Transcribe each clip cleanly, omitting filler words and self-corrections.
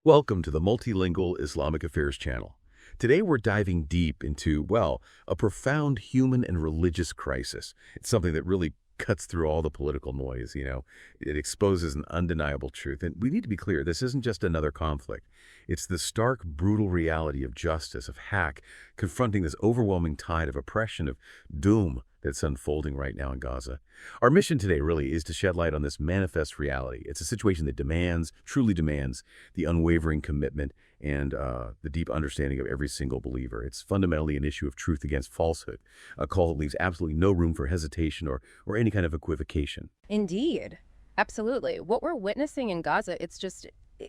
Welcome to the Multilingual Islamic Affairs channel. Today we're diving deep into, well, a profound human and religious crisis. It's something that really cuts through all the political noise. It exposes an undeniable truth. And we need to be clear, this isn't just another conflict. It's the stark, brutal reality of justice, of hack, confronting this overwhelming tide of oppression, of doom that's unfolding right now in Gaza. Our mission today really is to shed light on this manifest reality. It's a situation that truly demands, the unwavering commitment and the deep understanding of every single believer. It's fundamentally an issue of truth against falsehood, a call that leaves absolutely no room for hesitation or any kind of equivocation. Indeed. Absolutely. What we're witnessing in Gaza,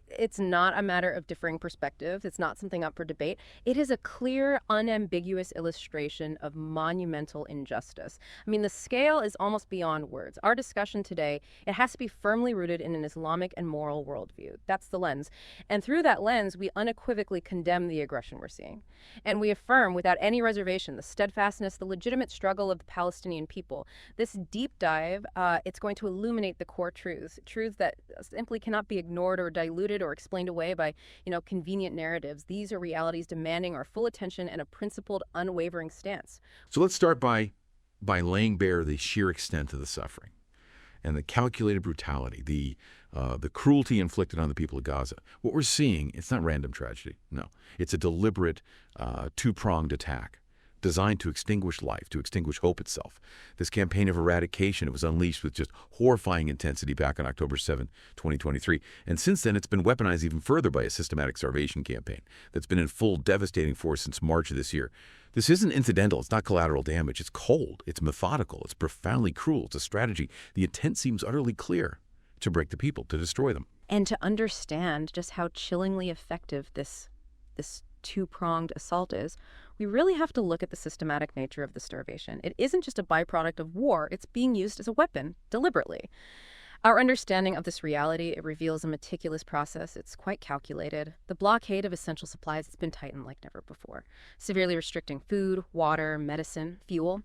it's not a matter of differing perspectives. It's not something up for debate. It is a clear, unambiguous illustration of monumental injustice. I mean, the scale is almost beyond words. Our discussion today, it has to be firmly rooted in an Islamic and moral worldview. That's the lens. And through that lens, we unequivocally condemn the aggression we're seeing. And we affirm without any reservation the steadfastness, the legitimate struggle of the Palestinian people. This deep dive, it's going to illuminate the core truths that simply cannot be ignored or diluted or explained away by, convenient narratives. These are realities demanding our full attention and a principled, unwavering stance. So let's start by laying bare the sheer extent of the suffering and the calculated brutality, the cruelty inflicted on the people of Gaza. What we're seeing, it's not random tragedy. No, it's a deliberate, two-pronged attack designed to extinguish life, to extinguish hope itself. This campaign of eradication, it was unleashed with just horrifying intensity back on October 7, 2023. And since then, it's been weaponized even further by a systematic starvation campaign that's been in full devastating force since March of this year. This isn't incidental. It's not collateral damage. It's cold. It's methodical. It's profoundly cruel. It's a strategy. The intent seems utterly clear: to break the people, to destroy them. And to understand just how chillingly effective this two-pronged assault is, we really have to look at the systematic nature of the starvation. It isn't just a byproduct of war. It's being used as a weapon, deliberately. Our understanding of this reality, it reveals a meticulous process. It's quite calculated. The blockade of essential supplies has been tightened like never before, severely restricting food, water, medicine, fuel.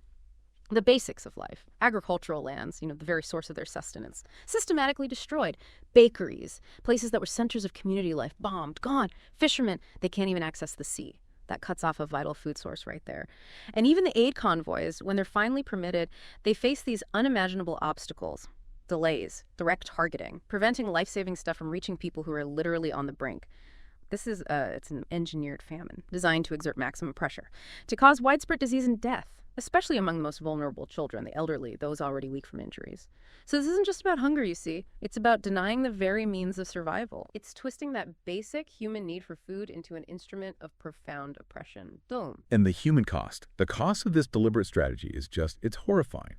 The basics of life, agricultural lands, the very source of their sustenance, systematically destroyed. Bakeries, places that were centers of community life, bombed, gone. Fishermen, they can't even access the sea. That cuts off a vital food source right there. And even the aid convoys, when they're finally permitted, they face these unimaginable obstacles, delays, direct targeting, preventing life-saving stuff from reaching people who are literally on the brink. This is it's an engineered famine designed to exert maximum pressure, to cause widespread disease and death, especially among the most vulnerable children, the elderly, those already weak from injuries. So this isn't just about hunger, you see. It's about denying the very means of survival. It's twisting that basic human need for food into an instrument of profound oppression. Boom. And the human cost, the cost of this deliberate strategy it's horrifying.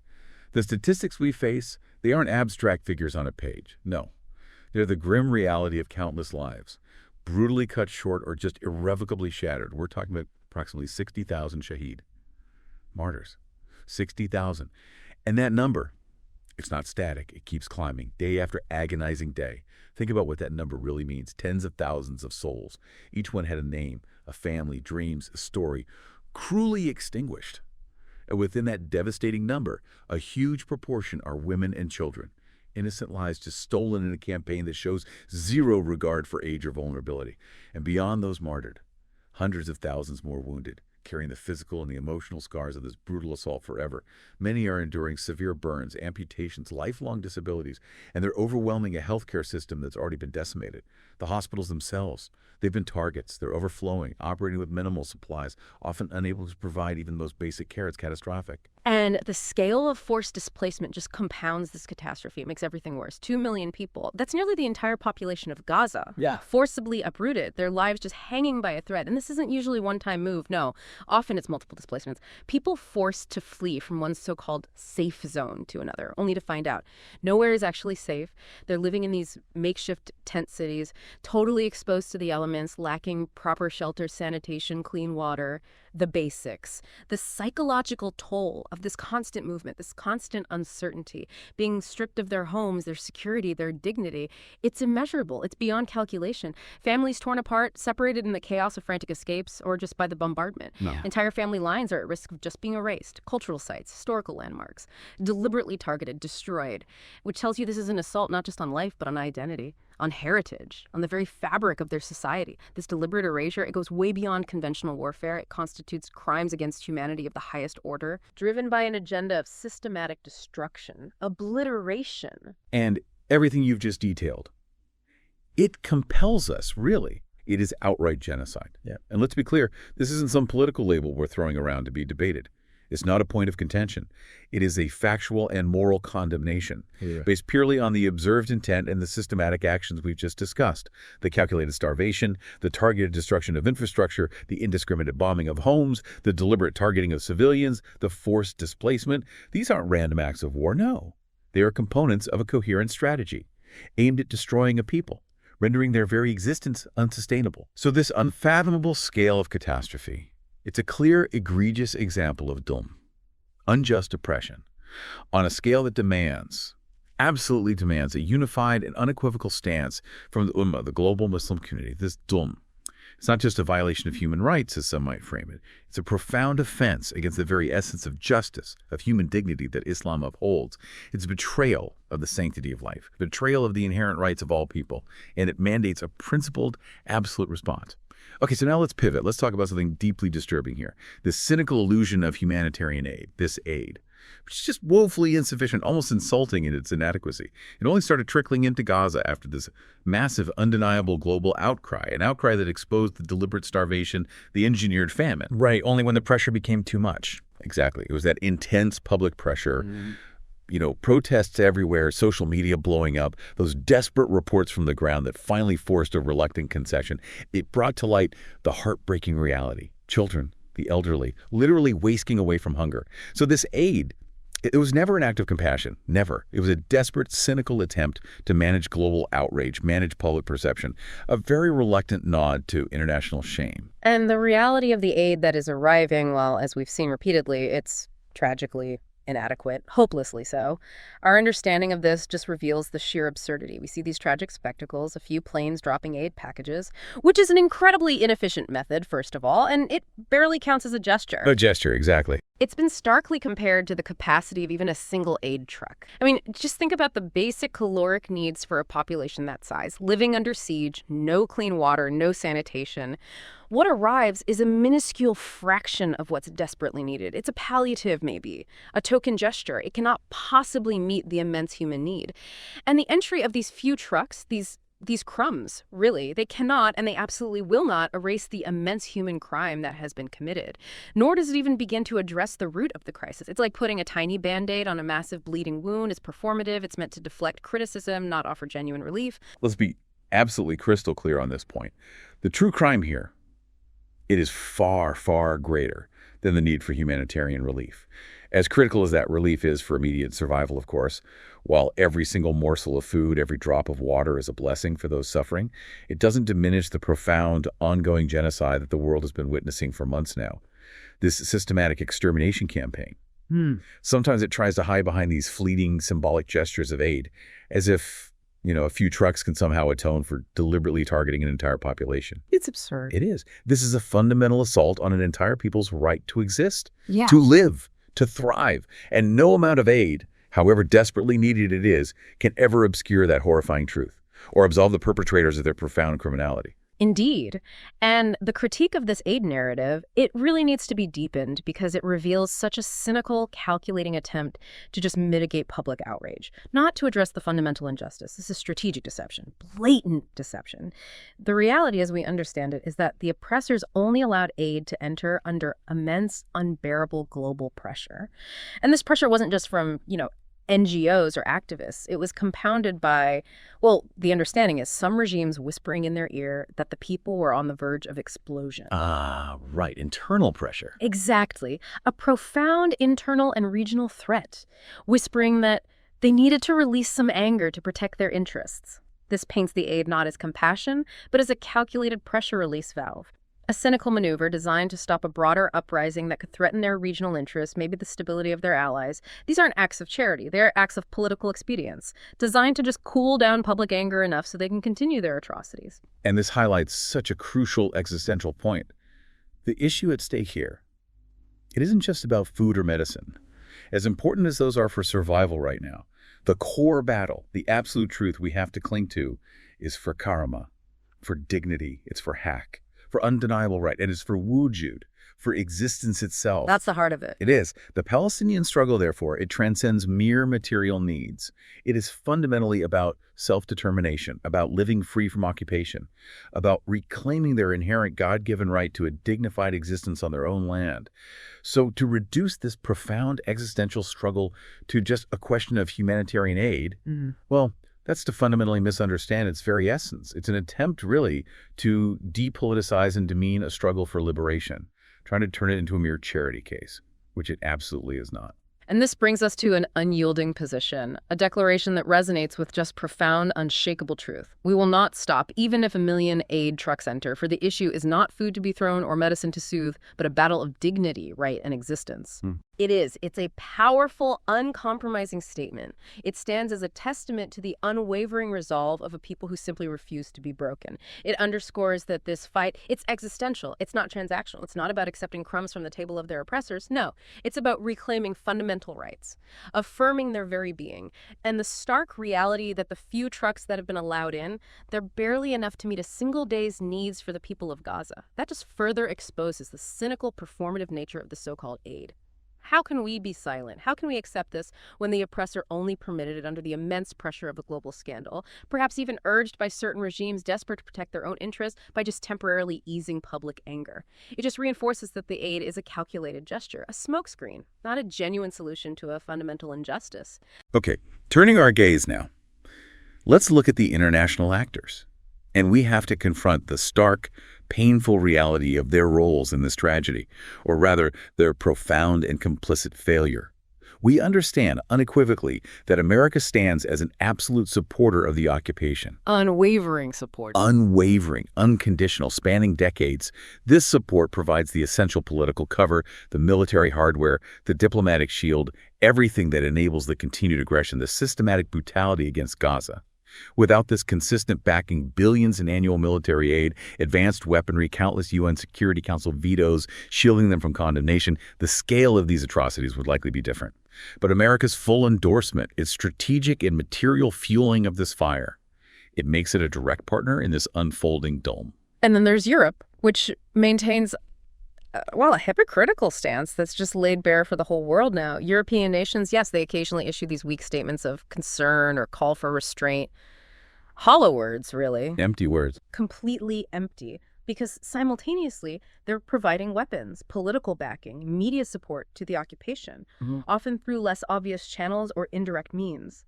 The statistics we face, they aren't abstract figures on a page. No, they're the grim reality of countless lives, brutally cut short or just irrevocably shattered. We're talking about approximately 60,000 shaheed. Martyrs. 60,000. And that number, it's not static. It keeps climbing day after agonizing day. Think about what that number really means. Tens of thousands of souls. Each one had a name, a family, dreams, a story, cruelly extinguished. And within that devastating number, a huge proportion are women and children. Innocent lives just stolen in a campaign that shows zero regard for age or vulnerability. And beyond those martyred, hundreds of thousands more wounded, carrying the physical and the emotional scars of this brutal assault forever. Many are enduring severe burns, amputations, lifelong disabilities, and they're overwhelming a healthcare system that's already been decimated. The hospitals themselves, they've been targets. They're overflowing, operating with minimal supplies, often unable to provide even the most basic care. It's catastrophic. And the scale of forced displacement just compounds this catastrophe. It makes everything worse. 2 million people. That's nearly the entire population of Gaza. Yeah. Forcibly uprooted, their lives just hanging by a thread. And this isn't usually a one-time move, no. Often it's multiple displacements. People forced to flee from one so-called safe zone to another, only to find out nowhere is actually safe. They're living in these makeshift tent cities, totally exposed to the elements, lacking proper shelter, sanitation, clean water, the basics. The psychological toll of this constant movement, this constant uncertainty, being stripped of their homes, their security, their dignity, it's immeasurable. It's beyond calculation. Families torn apart, separated in the chaos of frantic escapes or just by the bombardment. No. Entire family lines are at risk of just being erased. Cultural sites, historical landmarks, deliberately targeted, destroyed, which tells you this is an assault not just on life, but on identity, on heritage, on the very fabric of their society. This deliberate erasure, it goes way beyond conventional warfare. It constitutes crimes against humanity of the highest order, driven by an agenda of systematic destruction, obliteration. And everything you've just detailed, it compels us, really. It is outright genocide. Yeah. And let's be clear, this isn't some political label we're throwing around to be debated. It's not a point of contention. It is a factual and moral condemnation based purely on the observed intent and the systematic actions we've just discussed. The calculated starvation, the targeted destruction of infrastructure, the indiscriminate bombing of homes, the deliberate targeting of civilians, the forced displacement. These aren't random acts of war, no. They are components of a coherent strategy aimed at destroying a people, rendering their very existence unsustainable. So this unfathomable scale of catastrophe, it's a clear, egregious example of dhulm, unjust oppression, on a scale that demands, absolutely demands, a unified and unequivocal stance from the Ummah, the global Muslim community. This dhulm, it's not just a violation of human rights, as some might frame it. It's a profound offense against the very essence of justice, of human dignity that Islam upholds. It's a betrayal of the sanctity of life, betrayal of the inherent rights of all people, and it mandates a principled, absolute response. Okay, so now let's pivot. Let's talk about something deeply disturbing here. This cynical illusion of humanitarian aid, this aid, which is just woefully insufficient, almost insulting in its inadequacy. It only started trickling into Gaza after this massive, undeniable global outcry, an outcry that exposed the deliberate starvation, the engineered famine. Right, only when the pressure became too much. Exactly. It was that intense public pressure, protests everywhere, social media blowing up, those desperate reports from the ground that finally forced a reluctant concession. It brought to light the heartbreaking reality. Children, the elderly, literally wasting away from hunger. So this aid, it was never an act of compassion, never. It was a desperate, cynical attempt to manage global outrage, manage public perception, a very reluctant nod to international shame. And the reality of the aid that is arriving, well, as we've seen repeatedly, it's tragically inadequate, hopelessly so. Our understanding of this just reveals the sheer absurdity. We see these tragic spectacles, a few planes dropping aid packages, which is an incredibly inefficient method, first of all, and it barely counts as a gesture. A gesture, exactly. It's been starkly compared to the capacity of even a single aid truck. I mean, just think about the basic caloric needs for a population that size. Living under siege, no clean water, no sanitation. What arrives is a minuscule fraction of what's desperately needed. It's a palliative, maybe, a token gesture. It cannot possibly meet the immense human need. And the entry of these few trucks, these crumbs, really, they cannot and they absolutely will not erase the immense human crime that has been committed. Nor does it even begin to address the root of the crisis. It's like putting a tiny Band-Aid on a massive bleeding wound. It's performative. It's meant to deflect criticism, not offer genuine relief. Let's be absolutely crystal clear on this point. The true crime here, it is far, far greater than the need for humanitarian relief. As critical as that relief is for immediate survival, of course, while every single morsel of food, every drop of water is a blessing for those suffering, it doesn't diminish the profound, ongoing genocide that the world has been witnessing for months now. This systematic extermination campaign. Sometimes it tries to hide behind these fleeting, symbolic gestures of aid, as if a few trucks can somehow atone for deliberately targeting an entire population. It's absurd. It is. This is a fundamental assault on an entire people's right to exist, Yeah. to live, to thrive. And no amount of aid, however desperately needed it is, can ever obscure that horrifying truth or absolve the perpetrators of their profound criminality. Indeed. And the critique of this aid narrative, it really needs to be deepened because it reveals such a cynical, calculating attempt to just mitigate public outrage, not to address the fundamental injustice. This is strategic deception, blatant deception. The reality, as we understand it, is that the oppressors only allowed aid to enter under immense, unbearable global pressure. And this pressure wasn't just from, NGOs or activists. It was compounded by, the understanding is some regimes whispering in their ear that the people were on the verge of explosion. Ah, right. Internal pressure. Exactly. A profound internal and regional threat, whispering that they needed to release some anger to protect their interests. This paints the aid not as compassion, but as a calculated pressure release valve. A cynical maneuver designed to stop a broader uprising that could threaten their regional interests, maybe the stability of their allies. These aren't acts of charity. They're acts of political expedience, designed to just cool down public anger enough so they can continue their atrocities. And this highlights such a crucial existential point. The issue at stake here, it isn't just about food or medicine. As important as those are for survival right now, The core battle, the absolute truth we have to cling to, is for karma, for dignity, it's for hak, for undeniable right, and it's for wujud, for existence itself. That's the heart of it. It is. The Palestinian struggle, therefore, it transcends mere material needs. It is fundamentally about self-determination, about living free from occupation, about reclaiming their inherent God-given right to a dignified existence on their own land. So to reduce this profound existential struggle to just a question of humanitarian aid, well, that's to fundamentally misunderstand its very essence. It's an attempt, really, to depoliticize and demean a struggle for liberation, trying to turn it into a mere charity case, which it absolutely is not. And this brings us to an unyielding position, a declaration that resonates with just profound, unshakable truth. We will not stop, even if 1 million aid trucks enter, for the issue is not food to be thrown or medicine to soothe, but a battle of dignity, right, and existence. It is. It's a powerful, uncompromising statement. It stands as a testament to the unwavering resolve of a people who simply refuse to be broken. It underscores that this fight, it's existential. It's not transactional. It's not about accepting crumbs from the table of their oppressors. No, it's about reclaiming fundamental rights, affirming their very being, and the stark reality that the few trucks that have been allowed in, they're barely enough to meet a single day's needs for the people of Gaza. That just further exposes the cynical, performative nature of the so-called aid. How can we be silent? How can we accept this when the oppressor only permitted it under the immense pressure of a global scandal, perhaps even urged by certain regimes desperate to protect their own interests by just temporarily easing public anger? It just reinforces that the aid is a calculated gesture, a smokescreen, not a genuine solution to a fundamental injustice. Okay, turning our gaze now. Let's look at the international actors. And we have to confront the stark, painful reality of their roles in this tragedy, or rather, their profound and complicit failure. We understand unequivocally that America stands as an absolute supporter of the occupation. Unwavering support. Unwavering, unconditional, spanning decades. This support provides the essential political cover, the military hardware, the diplomatic shield, everything that enables the continued aggression, the systematic brutality against Gaza. Without this consistent backing, billions in annual military aid, advanced weaponry, countless UN Security Council vetoes, shielding them from condemnation, the scale of these atrocities would likely be different. But America's full endorsement, its strategic and material fueling of this fire, it makes it a direct partner in this unfolding dome. And then there's Europe, which maintains a hypocritical stance that's just laid bare for the whole world now. European nations, yes, they occasionally issue these weak statements of concern or call for restraint. Hollow words, really. Empty words. Completely empty. Because simultaneously, they're providing weapons, political backing, media support to the occupation, often through less obvious channels or indirect means.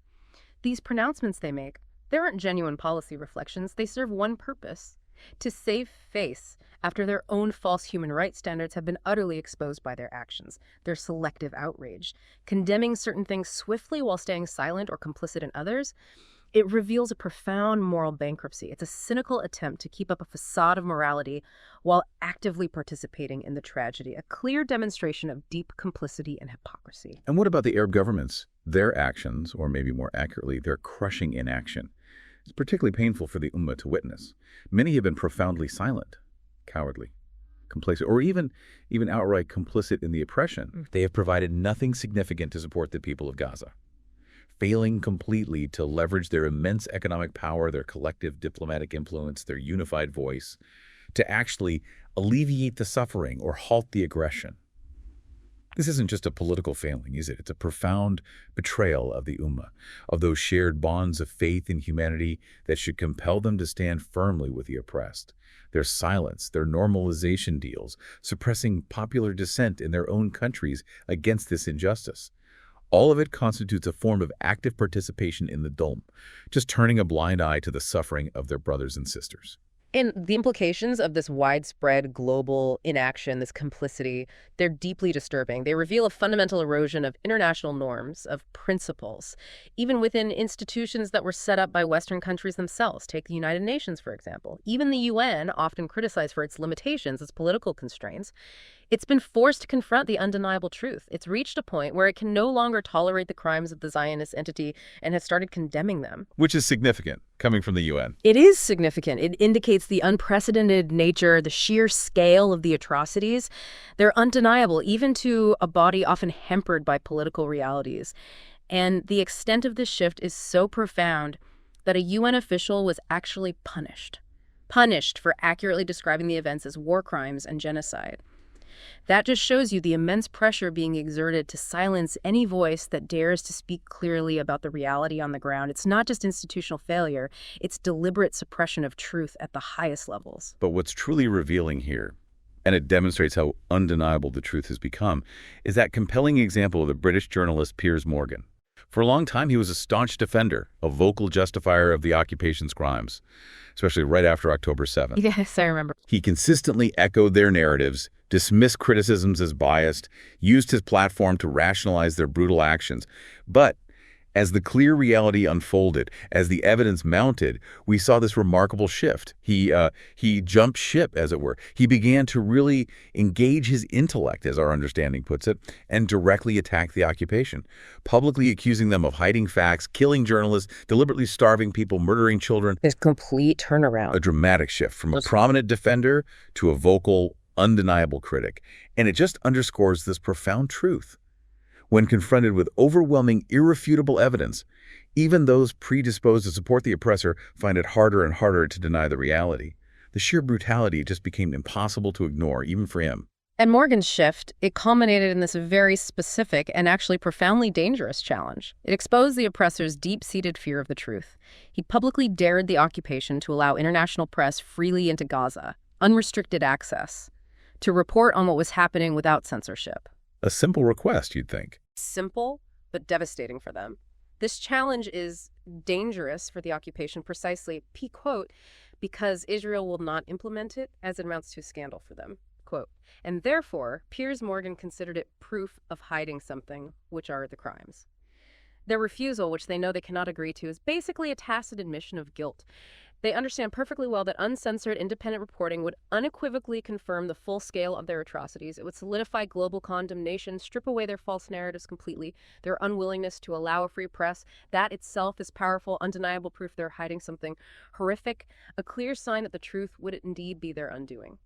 These pronouncements they make, they aren't genuine policy reflections. They serve one purpose: to save face after their own false human rights standards have been utterly exposed by their actions, their selective outrage. Condemning certain things swiftly while staying silent or complicit in others, it reveals a profound moral bankruptcy. It's a cynical attempt to keep up a facade of morality while actively participating in the tragedy, a clear demonstration of deep complicity and hypocrisy. And what about the Arab governments? Their actions, or maybe more accurately, their crushing inaction. It's particularly painful for the Ummah to witness. Many have been profoundly silent, cowardly, complacent, or even outright complicit in the oppression. They have provided nothing significant to support the people of Gaza, failing completely to leverage their immense economic power, their collective diplomatic influence, their unified voice, to actually alleviate the suffering or halt the aggression. This isn't just a political failing, is it? It's a profound betrayal of the Ummah, of those shared bonds of faith and humanity that should compel them to stand firmly with the oppressed. Their silence, their normalization deals, suppressing popular dissent in their own countries against this injustice. All of it constitutes a form of active participation in the Dome, just turning a blind eye to the suffering of their brothers and sisters. And the implications of this widespread global inaction, this complicity, they're deeply disturbing. They reveal a fundamental erosion of international norms, of principles, even within institutions that were set up by Western countries themselves. Take the United Nations, for example. Even the UN, often criticized for its limitations, its political constraints, it's been forced to confront the undeniable truth. It's reached a point where it can no longer tolerate the crimes of the Zionist entity and has started condemning them. Which is significant, coming from the UN. It is significant. It indicates the unprecedented nature, the sheer scale of the atrocities. They're undeniable, even to a body often hampered by political realities. And the extent of this shift is so profound that a UN official was actually punished for accurately describing the events as war crimes and genocide. That just shows you the immense pressure being exerted to silence any voice that dares to speak clearly about the reality on the ground. It's not just institutional failure, it's deliberate suppression of truth at the highest levels. But what's truly revealing here, and it demonstrates how undeniable the truth has become, is that compelling example of the British journalist Piers Morgan. For a long time, he was a staunch defender, a vocal justifier of the occupation's crimes, especially right after October 7th. Yes, I remember. He consistently echoed their narratives, dismissed criticisms as biased, used his platform to rationalize their brutal actions. But as the clear reality unfolded, as the evidence mounted, we saw this remarkable shift. He jumped ship, as it were. He began to really engage his intellect, as our understanding puts it, and directly attack the occupation, publicly accusing them of hiding facts, killing journalists, deliberately starving people, murdering children. This complete turnaround. A dramatic shift from a prominent defender to a vocal, undeniable critic. And it just underscores this profound truth. When confronted with overwhelming, irrefutable evidence, even those predisposed to support the oppressor find it harder and harder to deny the reality. The sheer brutality just became impossible to ignore, even for him. And Morgan's shift, it culminated in this very specific and actually profoundly dangerous challenge. It exposed the oppressor's deep-seated fear of the truth. He publicly dared the occupation to allow international press freely into Gaza, unrestricted access, to report on what was happening without censorship. A simple request, you'd think. Simple, but devastating for them. This challenge is dangerous for the occupation precisely, quote, because Israel will not implement it as it amounts to a scandal for them, quote. And therefore, Piers Morgan considered it proof of hiding something, which are the crimes. Their refusal, which they know they cannot agree to, is basically a tacit admission of guilt. They understand perfectly well that uncensored, independent reporting would unequivocally confirm the full scale of their atrocities. It would solidify global condemnation, strip away their false narratives completely, their unwillingness to allow a free press. That itself is powerful, undeniable proof they're hiding something horrific, a clear sign that the truth would indeed be their undoing.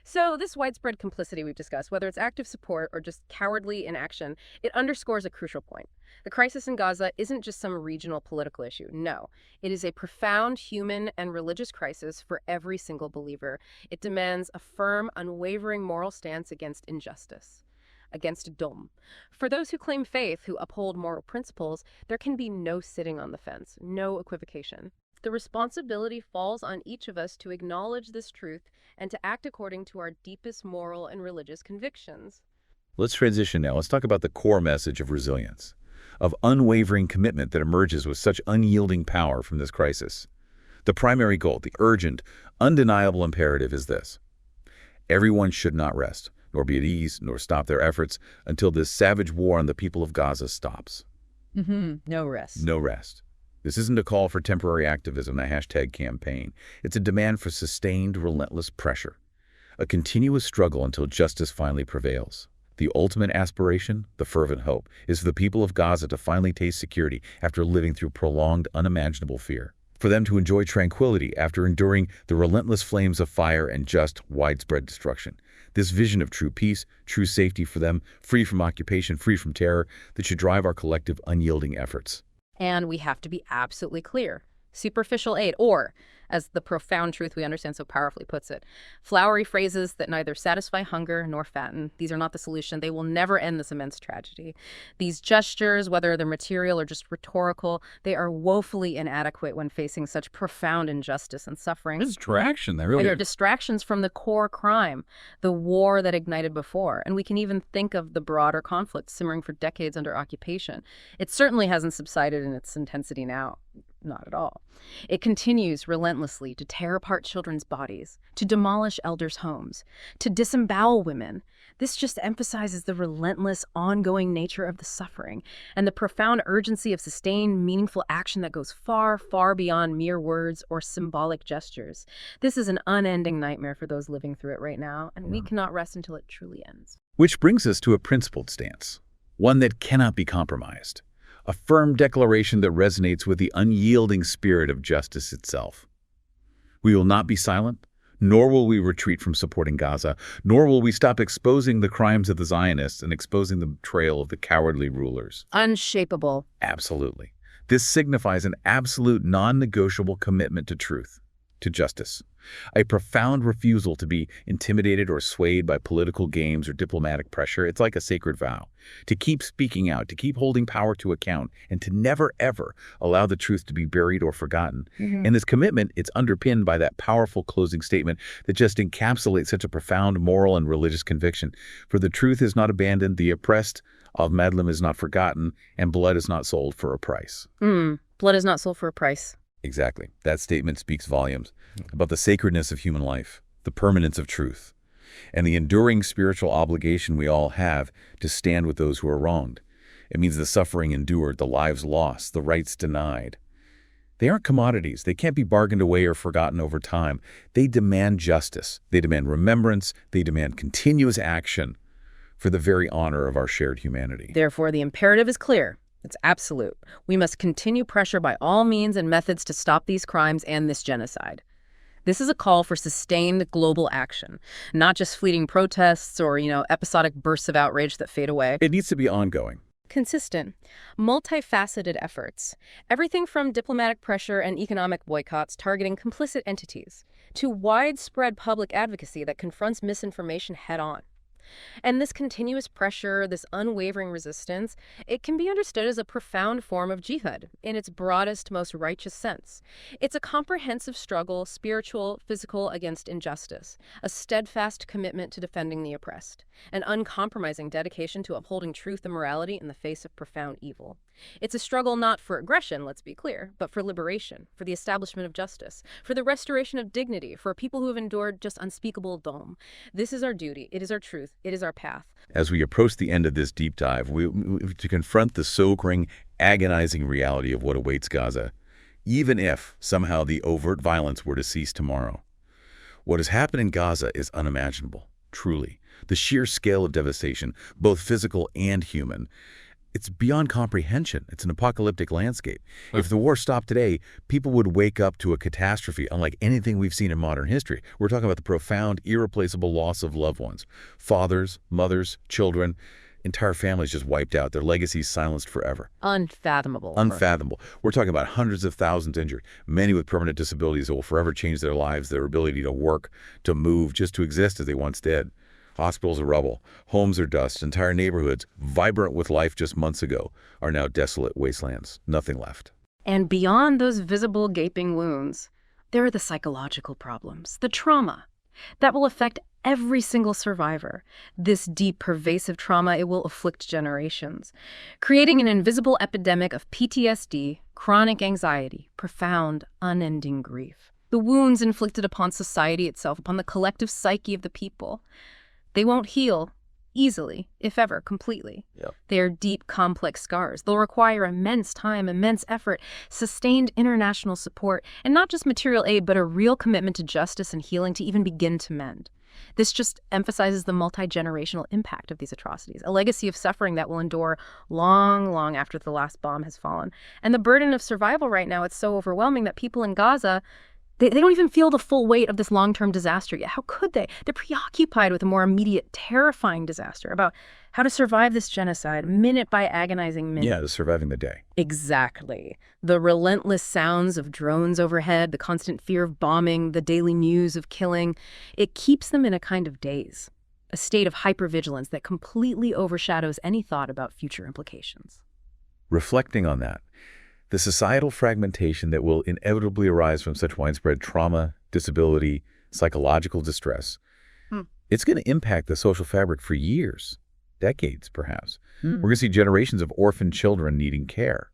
So this widespread complicity we've discussed, whether it's active support or just cowardly inaction, it underscores a crucial point. The crisis in Gaza isn't just some regional political issue. No, it is a profound human and religious crisis for every single believer. It demands a firm, unwavering moral stance against injustice, against dom. For those who claim faith, who uphold moral principles, there can be no sitting on the fence, no equivocation. The responsibility falls on each of us to acknowledge this truth and to act according to our deepest moral and religious convictions. Let's transition now. Let's talk about the core message of resilience, of unwavering commitment that emerges with such unyielding power from this crisis. The primary goal, the urgent, undeniable imperative is this: everyone should not rest, nor be at ease, nor stop their efforts until this savage war on the people of Gaza stops. No rest. No rest. This isn't a call for temporary activism, a hashtag campaign. It's a demand for sustained, relentless pressure, a continuous struggle until justice finally prevails. The ultimate aspiration, the fervent hope, is for the people of Gaza to finally taste security after living through prolonged, unimaginable fear, for them to enjoy tranquility after enduring the relentless flames of fire and just widespread destruction. This vision of true peace, true safety for them, free from occupation, free from terror, that should drive our collective unyielding efforts. And we have to be absolutely clear. Superficial aid, or, as the profound truth we understand so powerfully puts it, flowery phrases that neither satisfy hunger nor fatten. These are not the solution. They will never end this immense tragedy. These gestures, whether they're material or just rhetorical, they are woefully inadequate when facing such profound injustice and suffering. Distraction, they really They're distractions from the core crime, the war that ignited before. And we can even think of the broader conflict simmering for decades under occupation. It certainly hasn't subsided in its intensity now. Not at all. It continues relentlessly to tear apart children's bodies, to demolish elders' homes, to disembowel women. This just emphasizes the relentless, ongoing nature of the suffering and the profound urgency of sustained, meaningful action that goes far, far beyond mere words or symbolic gestures. This is an unending nightmare for those living through it right now, and we cannot rest until it truly ends. Which brings us to a principled stance, one that cannot be compromised. A firm declaration that resonates with the unyielding spirit of justice itself. We will not be silent, Nor will we retreat from supporting Gaza, nor will we stop exposing the crimes of the Zionists and exposing the betrayal of the cowardly rulers. Unshakable. Absolutely. This signifies an absolute non-negotiable commitment to truth, to justice, a profound refusal to be intimidated or swayed by political games or diplomatic pressure. It's like a sacred vow, to keep speaking out, to keep holding power to account, and to never, ever allow the truth to be buried or forgotten. And this commitment, it's underpinned by that powerful closing statement that just encapsulates such a profound moral and religious conviction. For the truth is not abandoned, the oppressed of Medlem is not forgotten, and blood is not sold for a price. Blood is not sold for a price. Exactly. That statement speaks volumes about the sacredness of human life, the permanence of truth, and the enduring spiritual obligation we all have to stand with those who are wronged. It means the suffering endured, the lives lost, the rights denied. They aren't commodities. They can't be bargained away or forgotten over time. They demand justice. They demand remembrance. They demand continuous action for the very honor of our shared humanity. Therefore, the imperative is clear. It's absolute. We must continue pressure by all means and methods to stop these crimes and this genocide. This is a call for sustained global action, not just fleeting protests or, episodic bursts of outrage that fade away. It needs to be ongoing. Consistent, multifaceted efforts. Everything from diplomatic pressure and economic boycotts targeting complicit entities to widespread public advocacy that confronts misinformation head-on. And this continuous pressure, this unwavering resistance, it can be understood as a profound form of jihad in its broadest, most righteous sense. It's a comprehensive struggle, spiritual, physical, against injustice, a steadfast commitment to defending the oppressed, an uncompromising dedication to upholding truth and morality in the face of profound evil. It's a struggle not for aggression, let's be clear, but for liberation, for the establishment of justice, for the restoration of dignity, for people who have endured just unspeakable dom. This is our duty. It is our truth. It is our path. As we approach the end of this deep dive, to confront the sobering, agonizing reality of what awaits Gaza, even if somehow the overt violence were to cease tomorrow. What has happened in Gaza is unimaginable, truly. The sheer scale of devastation, both physical and human, it's beyond comprehension. It's an apocalyptic landscape. If the war stopped today, people would wake up to a catastrophe unlike anything we've seen in modern history. We're talking about the profound, irreplaceable loss of loved ones. Fathers, mothers, children, entire families just wiped out, their legacies silenced forever. Unfathomable. Unfathomable. We're talking about hundreds of thousands injured, many with permanent disabilities that will forever change their lives, their ability to work, to move, just to exist as they once did. Hospitals are rubble, homes are dust, entire neighborhoods, vibrant with life just months ago, are now desolate wastelands, nothing left. And beyond those visible gaping wounds, there are the psychological problems, the trauma that will affect every single survivor. This deep, pervasive trauma, it will afflict generations, creating an invisible epidemic of PTSD, chronic anxiety, profound, unending grief. The wounds inflicted upon society itself, upon the collective psyche of the people, they won't heal easily, if ever, completely. They are deep, complex scars. They'll require immense time, immense effort, sustained international support, and not just material aid, but a real commitment to justice and healing to even begin to mend. This just emphasizes the multi-generational impact of these atrocities, a legacy of suffering that will endure long, long after the last bomb has fallen. And the burden of survival right now, it's so overwhelming that people in Gaza, they don't even feel the full weight of this long-term disaster yet. How could they? They're preoccupied with a more immediate, terrifying disaster about how to survive this genocide minute by agonizing minute. Yeah, the surviving the day. Exactly. The relentless sounds of drones overhead, the constant fear of bombing, the daily news of killing, it keeps them in a kind of daze, a state of hypervigilance that completely overshadows any thought about future implications. Reflecting on that, the societal fragmentation that will inevitably arise from such widespread trauma, disability, psychological distress, it's going to impact the social fabric for years, decades perhaps. We're going to see generations of orphan children needing care,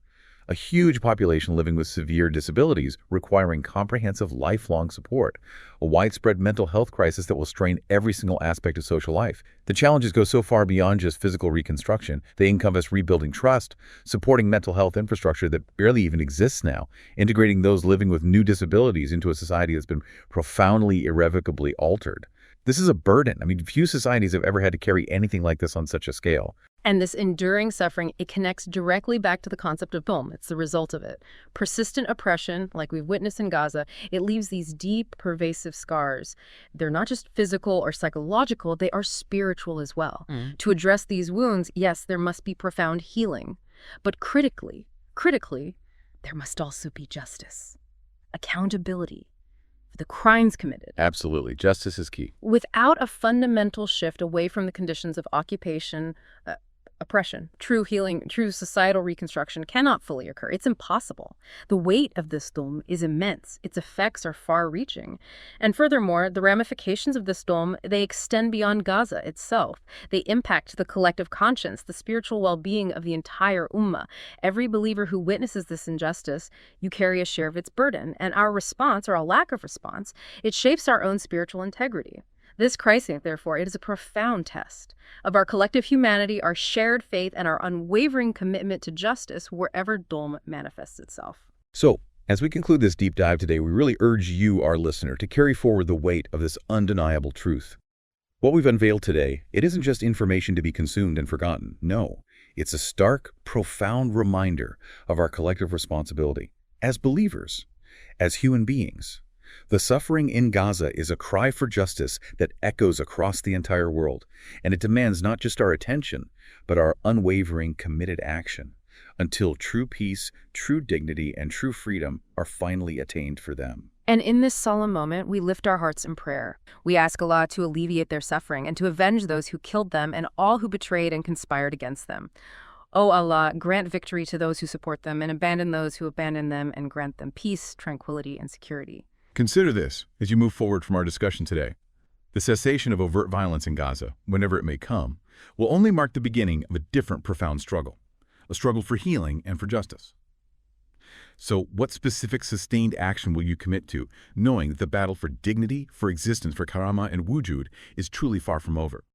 a huge population living with severe disabilities requiring comprehensive lifelong support, a widespread mental health crisis that will strain every single aspect of social life. The challenges go so far beyond just physical reconstruction. They encompass rebuilding trust, supporting mental health infrastructure that barely even exists now, integrating those living with new disabilities into a society that's been profoundly, irrevocably altered. This is a burden. I mean, few societies have ever had to carry anything like this on such a scale. And this enduring suffering, it connects directly back to the concept of dhulm. It's the result of it. Persistent oppression, like we've witnessed in Gaza, it leaves these deep, pervasive scars. They're not just physical or psychological, they are spiritual as well. To address these wounds, yes, there must be profound healing. But critically, there must also be justice, accountability for the crimes committed. Absolutely. Justice is key. Without a fundamental shift away from the conditions of occupation, oppression, true healing, true societal reconstruction cannot fully occur. It's impossible. The weight of this dhulm is immense. Its effects are far-reaching. And furthermore, the ramifications of this dhulm, they extend beyond Gaza itself. They impact the collective conscience, the spiritual well-being of the entire ummah. Every believer who witnesses this injustice, you carry a share of its burden. And our response, or a lack of response, it shapes our own spiritual integrity. This crisis, therefore, it is a profound test of our collective humanity, our shared faith, and our unwavering commitment to justice wherever dhulm manifests itself. So, as we conclude this deep dive today, we really urge you, our listener, to carry forward the weight of this undeniable truth. What we've unveiled today, it isn't just information to be consumed and forgotten. No, it's a stark, profound reminder of our collective responsibility as believers, as human beings. The suffering in Gaza is a cry for justice that echoes across the entire world, and it demands not just our attention, but our unwavering, committed action, until true peace, true dignity, and true freedom are finally attained for them. And in this solemn moment, we lift our hearts in prayer. We ask Allah to alleviate their suffering and to avenge those who killed them and all who betrayed and conspired against them. O Allah, grant victory to those who support them and abandon those who abandon them, and grant them peace, tranquility, and security. Consider this as you move forward from our discussion today. The cessation of overt violence in Gaza, whenever it may come, will only mark the beginning of a different profound struggle, a struggle for healing and for justice. So what specific sustained action will you commit to, knowing that the battle for dignity, for existence, for karama and wujud is truly far from over?